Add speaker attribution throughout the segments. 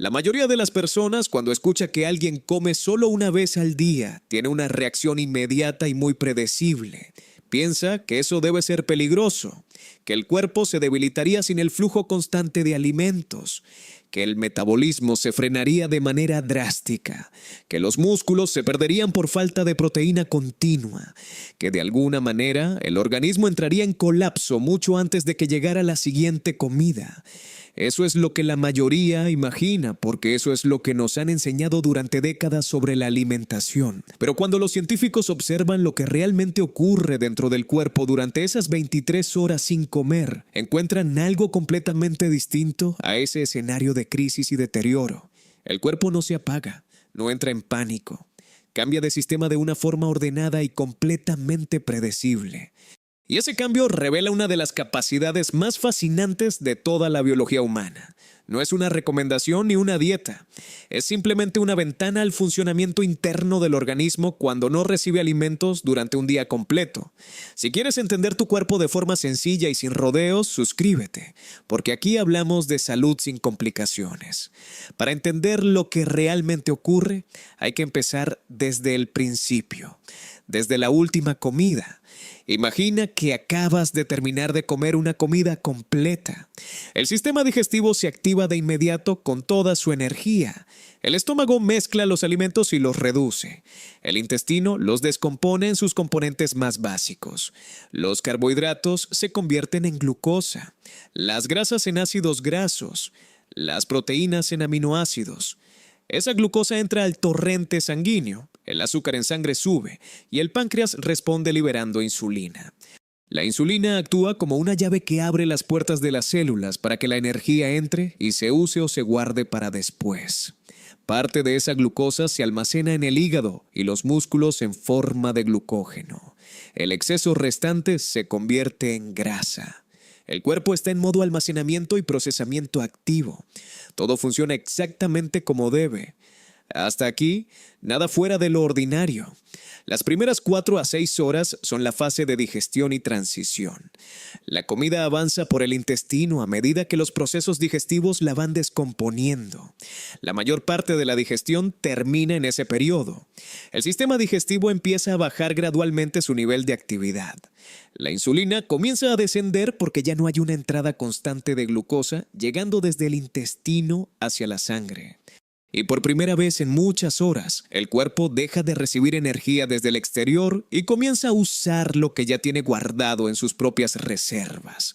Speaker 1: La mayoría de las personas, cuando escucha que alguien come solo una vez al día, tiene una reacción inmediata y muy predecible. Piensa que eso debe ser peligroso, que el cuerpo se debilitaría sin el flujo constante de alimentos, que el metabolismo se frenaría de manera drástica, que los músculos se perderían por falta de proteína continua, que de alguna manera el organismo entraría en colapso mucho antes de que llegara la siguiente comida. Eso es lo que la mayoría imagina, porque eso es lo que nos han enseñado durante décadas sobre la alimentación. Pero cuando los científicos observan lo que realmente ocurre dentro del cuerpo durante esas 23 horas sin comer, encuentran algo completamente distinto a ese escenario de crisis y deterioro. El cuerpo no se apaga, no entra en pánico, cambia de sistema de una forma ordenada y completamente predecible. Y ese cambio revela una de las capacidades más fascinantes de toda la biología humana. No es una recomendación ni una dieta. Es simplemente una ventana al funcionamiento interno del organismo cuando no recibe alimentos durante un día completo. Si quieres entender tu cuerpo de forma sencilla y sin rodeos, suscríbete, porque aquí hablamos de salud sin complicaciones. Para entender lo que realmente ocurre, hay que empezar desde el principio, desde la última comida. Imagina que acabas de terminar de comer una comida completa. El sistema digestivo se activa de inmediato con toda su energía. El estómago mezcla los alimentos y los reduce. El intestino los descompone en sus componentes más básicos. Los carbohidratos se convierten en glucosa, las grasas en ácidos grasos, las proteínas en aminoácidos. Esa glucosa entra al torrente sanguíneo, el azúcar en sangre sube y el páncreas responde liberando insulina. La insulina actúa como una llave que abre las puertas de las células para que la energía entre y se use o se guarde para después. Parte de esa glucosa se almacena en el hígado y los músculos en forma de glucógeno. El exceso restante se convierte en grasa. El cuerpo está en modo almacenamiento y procesamiento activo. Todo funciona exactamente como debe. Hasta aquí, nada fuera de lo ordinario. Las primeras 4 a 6 horas son la fase de digestión y transición. La comida avanza por el intestino a medida que los procesos digestivos la van descomponiendo. La mayor parte de la digestión termina en ese periodo. El sistema digestivo empieza a bajar gradualmente su nivel de actividad. La insulina comienza a descender porque ya no hay una entrada constante de glucosa llegando desde el intestino hacia la sangre. Y por primera vez en muchas horas, el cuerpo deja de recibir energía desde el exterior y comienza a usar lo que ya tiene guardado en sus propias reservas.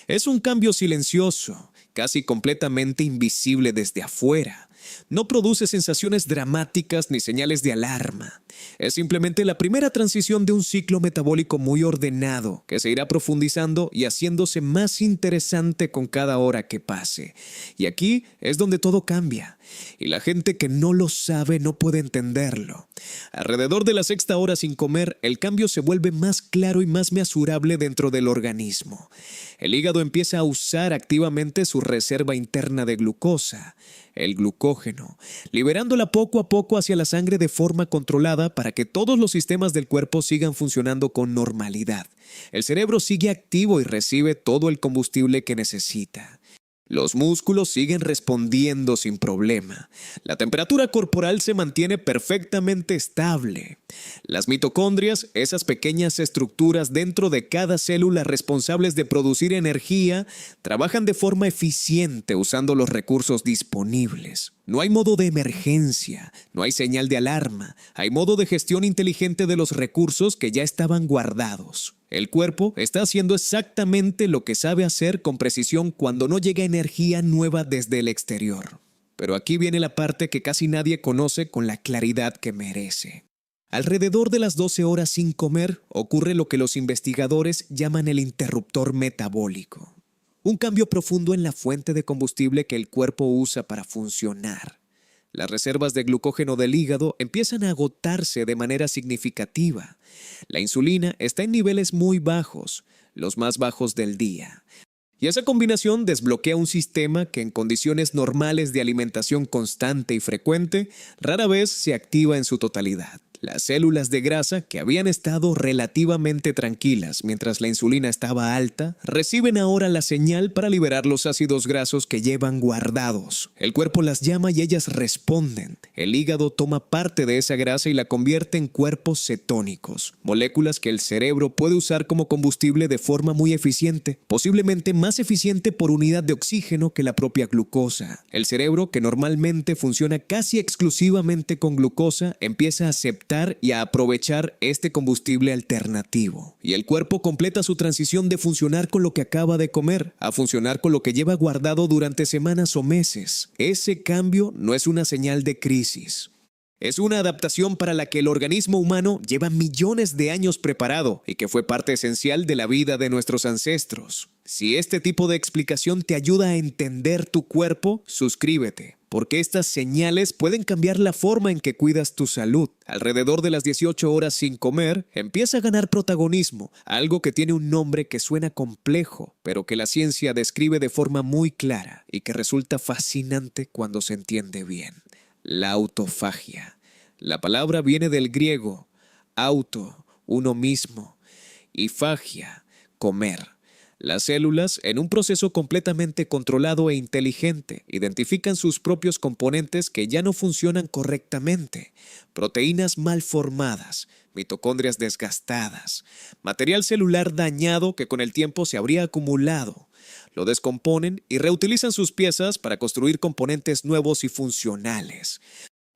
Speaker 1: Es un cambio silencioso, casi completamente invisible desde afuera. No produce sensaciones dramáticas ni señales de alarma. Es simplemente la primera transición de un ciclo metabólico muy ordenado que se irá profundizando y haciéndose más interesante con cada hora que pase. Y aquí es donde todo cambia. Y la gente que no lo sabe no puede entenderlo. Alrededor de la 6ª hora sin comer, el cambio se vuelve más claro y más mesurable dentro del organismo. El hígado empieza a usar activamente su reserva interna de glucosa, el glucógeno, liberándola poco a poco hacia la sangre de forma controlada para que todos los sistemas del cuerpo sigan funcionando con normalidad. El cerebro sigue activo y recibe todo el combustible que necesita. Los músculos siguen respondiendo sin problema. La temperatura corporal se mantiene perfectamente estable. Las mitocondrias, esas pequeñas estructuras dentro de cada célula responsables de producir energía, trabajan de forma eficiente usando los recursos disponibles. No hay modo de emergencia, no hay señal de alarma, hay modo de gestión inteligente de los recursos que ya estaban guardados. El cuerpo está haciendo exactamente lo que sabe hacer con precisión cuando no llega energía nueva desde el exterior. Pero aquí viene la parte que casi nadie conoce con la claridad que merece. Alrededor de las 12 horas sin comer ocurre lo que los investigadores llaman el interruptor metabólico. Un cambio profundo en la fuente de combustible que el cuerpo usa para funcionar. Las reservas de glucógeno del hígado empiezan a agotarse de manera significativa. La insulina está en niveles muy bajos, los más bajos del día. Y esa combinación desbloquea un sistema que en condiciones normales de alimentación constante y frecuente rara vez se activa en su totalidad. Las células de grasa, que habían estado relativamente tranquilas mientras la insulina estaba alta, reciben ahora la señal para liberar los ácidos grasos que llevan guardados. El cuerpo las llama y ellas responden. El hígado toma parte de esa grasa y la convierte en cuerpos cetónicos, moléculas que el cerebro puede usar como combustible de forma muy eficiente, posiblemente más eficiente por unidad de oxígeno que la propia glucosa. El cerebro, que normalmente funciona casi exclusivamente con glucosa, empieza a aceptar y a aprovechar este combustible alternativo. Y el cuerpo completa su transición de funcionar con lo que acaba de comer a funcionar con lo que lleva guardado durante semanas o meses. Ese cambio no es una señal de crisis. Es una adaptación para la que el organismo humano lleva millones de años preparado y que fue parte esencial de la vida de nuestros ancestros. Si este tipo de explicación te ayuda a entender tu cuerpo, suscríbete, porque estas señales pueden cambiar la forma en que cuidas tu salud. Alrededor de las 18 horas sin comer, empieza a ganar protagonismo, algo que tiene un nombre que suena complejo, pero que la ciencia describe de forma muy clara y que resulta fascinante cuando se entiende bien. La autofagia. La palabra viene del griego auto, uno mismo, y fagia, comer. Las células, en un proceso completamente controlado e inteligente, identifican sus propios componentes que ya no funcionan correctamente, proteínas mal formadas, mitocondrias desgastadas, material celular dañado que con el tiempo se habría acumulado. Lo descomponen y reutilizan sus piezas para construir componentes nuevos y funcionales.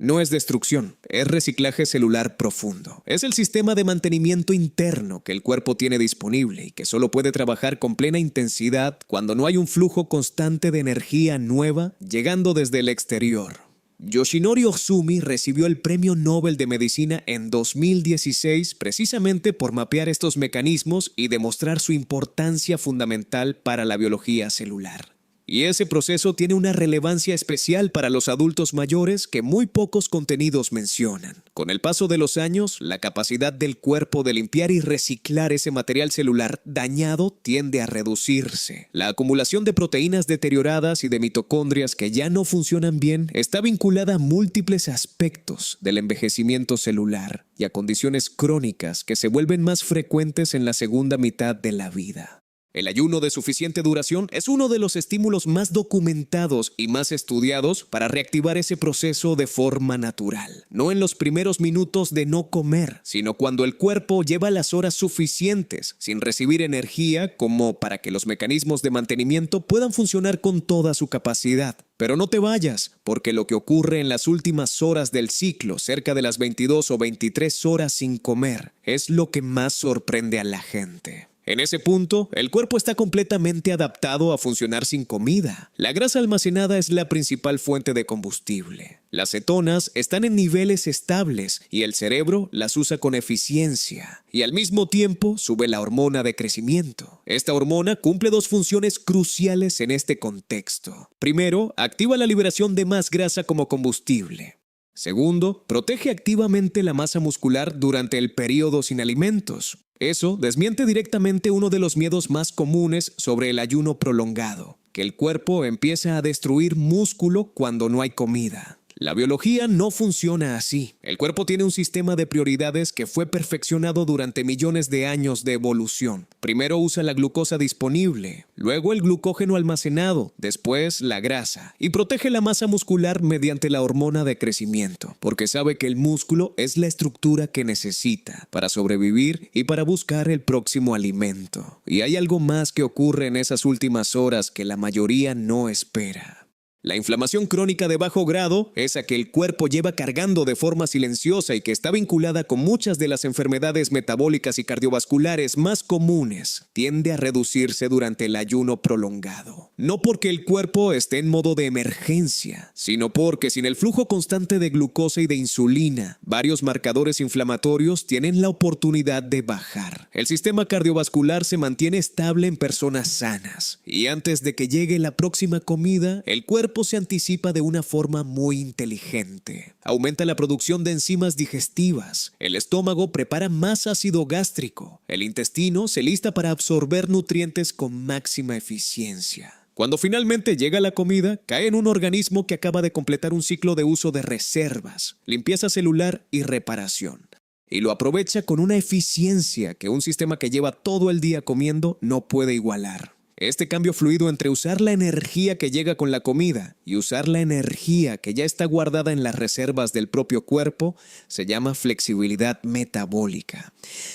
Speaker 1: No es destrucción, es reciclaje celular profundo. Es el sistema de mantenimiento interno que el cuerpo tiene disponible y que solo puede trabajar con plena intensidad cuando no hay un flujo constante de energía nueva llegando desde el exterior. Yoshinori Ohsumi recibió el Premio Nobel de Medicina en 2016 precisamente por mapear estos mecanismos y demostrar su importancia fundamental para la biología celular. Y ese proceso tiene una relevancia especial para los adultos mayores que muy pocos contenidos mencionan. Con el paso de los años, la capacidad del cuerpo de limpiar y reciclar ese material celular dañado tiende a reducirse. La acumulación de proteínas deterioradas y de mitocondrias que ya no funcionan bien está vinculada a múltiples aspectos del envejecimiento celular y a condiciones crónicas que se vuelven más frecuentes en la segunda mitad de la vida. El ayuno de suficiente duración es uno de los estímulos más documentados y más estudiados para reactivar ese proceso de forma natural. No en los primeros minutos de no comer, sino cuando el cuerpo lleva las horas suficientes sin recibir energía como para que los mecanismos de mantenimiento puedan funcionar con toda su capacidad. Pero no te vayas, porque lo que ocurre en las últimas horas del ciclo, cerca de las 22 o 23 horas sin comer, es lo que más sorprende a la gente. En ese punto, el cuerpo está completamente adaptado a funcionar sin comida. La grasa almacenada es la principal fuente de combustible. Las cetonas están en niveles estables y el cerebro las usa con eficiencia. Y al mismo tiempo sube la hormona de crecimiento. Esta hormona cumple dos funciones cruciales en este contexto. Primero, activa la liberación de más grasa como combustible. Segundo, protege activamente la masa muscular durante el periodo sin alimentos. Eso desmiente directamente uno de los miedos más comunes sobre el ayuno prolongado, que el cuerpo empieza a destruir músculo cuando no hay comida. La biología no funciona así. El cuerpo tiene un sistema de prioridades que fue perfeccionado durante millones de años de evolución. Primero usa la glucosa disponible, luego el glucógeno almacenado, después la grasa, y protege la masa muscular mediante la hormona de crecimiento, porque sabe que el músculo es la estructura que necesita para sobrevivir y para buscar el próximo alimento. Y hay algo más que ocurre en esas últimas horas que la mayoría no espera. La inflamación crónica de bajo grado, esa que el cuerpo lleva cargando de forma silenciosa y que está vinculada con muchas de las enfermedades metabólicas y cardiovasculares más comunes, tiende a reducirse durante el ayuno prolongado. No porque el cuerpo esté en modo de emergencia, sino porque sin el flujo constante de glucosa y de insulina, varios marcadores inflamatorios tienen la oportunidad de bajar. El sistema cardiovascular se mantiene estable en personas sanas y antes de que llegue la próxima comida, el cuerpo se anticipa de una forma muy inteligente. Aumenta la producción de enzimas digestivas. El estómago prepara más ácido gástrico. El intestino se lista para absorber nutrientes con máxima eficiencia. Cuando finalmente llega la comida, cae en un organismo que acaba de completar un ciclo de uso de reservas, limpieza celular y reparación. y lo aprovecha con una eficiencia que un sistema que lleva todo el día comiendo no puede igualar. Este cambio fluido entre usar la energía que llega con la comida y usar la energía que ya está guardada en las reservas del propio cuerpo se llama flexibilidad metabólica.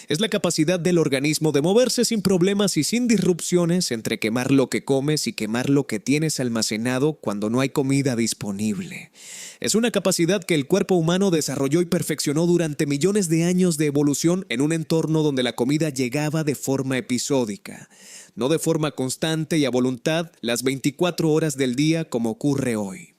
Speaker 1: Es la capacidad del organismo de moverse sin problemas y sin disrupciones entre quemar lo que comes y quemar lo que tienes almacenado cuando no hay comida disponible. Es una capacidad que el cuerpo humano desarrolló y perfeccionó durante millones de años de evolución en un entorno donde la comida llegaba de forma episódica, no de forma constante y a voluntad las 24 horas del día como ocurre hoy.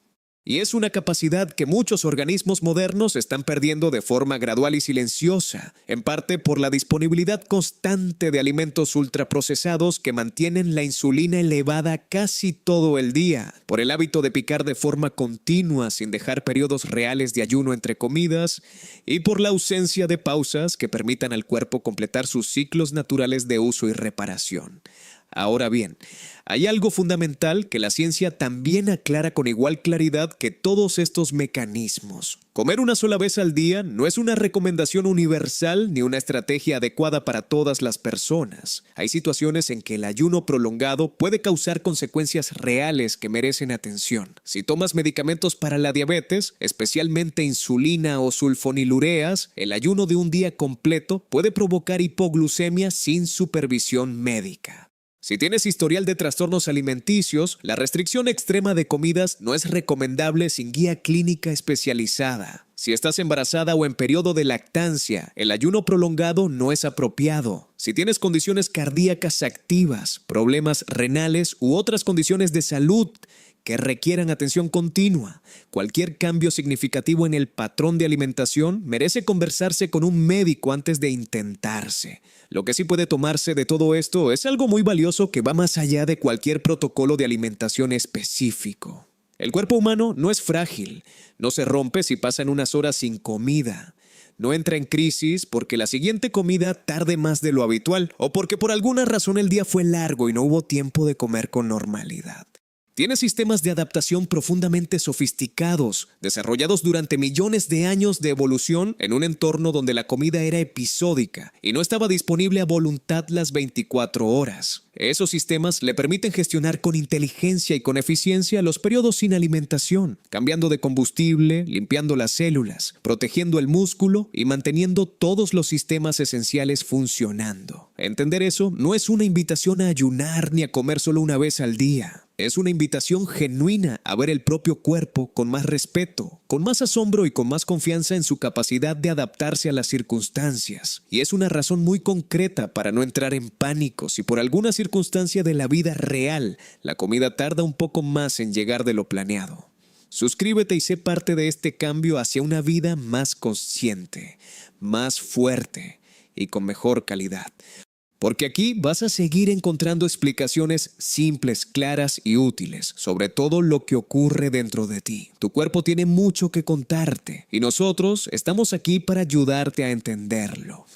Speaker 1: Y es una capacidad que muchos organismos modernos están perdiendo de forma gradual y silenciosa, en parte por la disponibilidad constante de alimentos ultraprocesados que mantienen la insulina elevada casi todo el día, por el hábito de picar de forma continua sin dejar periodos reales de ayuno entre comidas, y por la ausencia de pausas que permitan al cuerpo completar sus ciclos naturales de uso y reparación. Ahora bien, hay algo fundamental que la ciencia también aclara con igual claridad que todos estos mecanismos. Comer una sola vez al día no es una recomendación universal ni una estrategia adecuada para todas las personas. Hay situaciones en que el ayuno prolongado puede causar consecuencias reales que merecen atención. Si tomas medicamentos para la diabetes, especialmente insulina o sulfonilureas, el ayuno de un día completo puede provocar hipoglucemia sin supervisión médica. Si tienes historial de trastornos alimenticios, la restricción extrema de comidas no es recomendable sin guía clínica especializada. Si estás embarazada o en periodo de lactancia, el ayuno prolongado no es apropiado. Si tienes condiciones cardíacas activas, problemas renales u otras condiciones de salud que requieran atención continua, cualquier cambio significativo en el patrón de alimentación merece conversarse con un médico antes de intentarse. Lo que sí puede tomarse de todo esto es algo muy valioso que va más allá de cualquier protocolo de alimentación específico. El cuerpo humano no es frágil, no se rompe si pasan unas horas sin comida. No entra en crisis porque la siguiente comida tarde más de lo habitual o porque por alguna razón el día fue largo y no hubo tiempo de comer con normalidad. Tiene sistemas de adaptación profundamente sofisticados, desarrollados durante millones de años de evolución en un entorno donde la comida era episódica y no estaba disponible a voluntad las 24 horas. Esos sistemas le permiten gestionar con inteligencia y con eficiencia los periodos sin alimentación, cambiando de combustible, limpiando las células, protegiendo el músculo y manteniendo todos los sistemas esenciales funcionando. Entender eso no es una invitación a ayunar ni a comer solo una vez al día. Es una invitación genuina a ver el propio cuerpo con más respeto, con más asombro y con más confianza en su capacidad de adaptarse a las circunstancias. Y es una razón muy concreta para no entrar en pánico si por alguna circunstancia de la vida real la comida tarda un poco más en llegar de lo planeado. Suscríbete y sé parte de este cambio hacia una vida más consciente, más fuerte y con mejor calidad. Porque aquí vas a seguir encontrando explicaciones simples, claras y útiles sobre todo lo que ocurre dentro de ti. Tu cuerpo tiene mucho que contarte y nosotros estamos aquí para ayudarte a entenderlo.